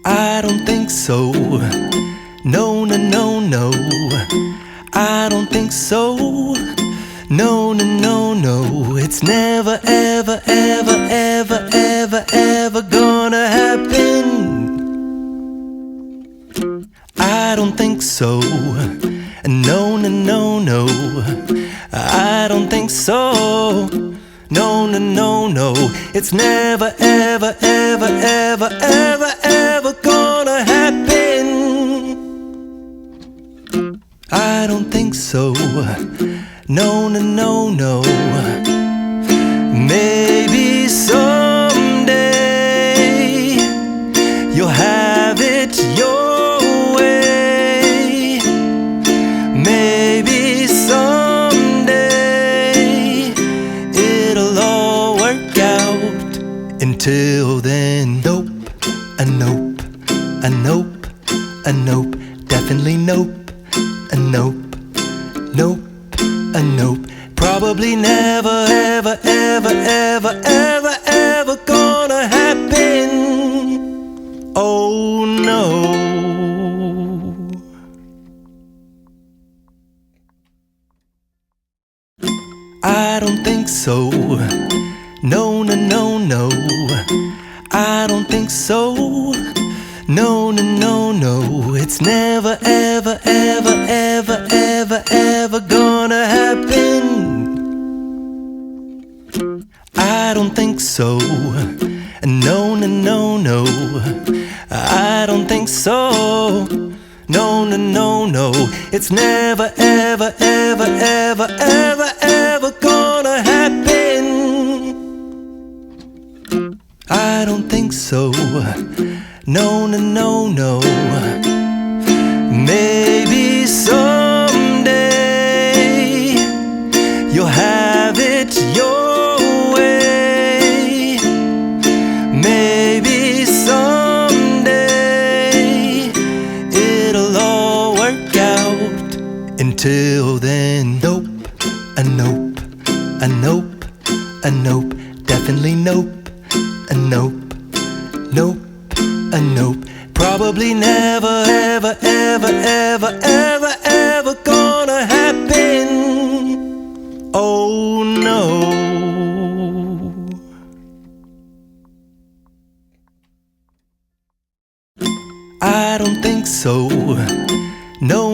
I don't think so. No, no, no, no. I don't think so. No, no, no, no. It's never, ever, ever, ever, ever, ever gonna happen. I don't think so. No, no, no, no. I don't think so. No, no, no, no. It's never, ever, ever, ever, ever, ever gonna happen. I don't think so. No, no, no, no. Maybe someday you'll have it your way. Maybe someday it'll all work out. Until then, nope, a nope, a nope, a nope, definitely nope, a nope, nope, a nope. Probably never, ever, ever, ever, ever, ever gonna happen. Oh no. I don't think so. No, no, no, no. I don't think so. No, no, no, no. It's never, ever, ever, ever, ever, ever gonna happen. I don't think so. No, no, no, no. I don't think so. No, no, no, no. It's never, ever, ever, ever, ever, ever gonna happen. I don't think so. No, no, no, no. Maybe someday you'll have it your way. Maybe someday it'll all work out. Until then, nope, a nope, a nope, a nope, definitely nope, a nope, nope, a nope. Probably never, ever, ever, ever, ever, ever gonna happen. Oh no. I don't think so. No,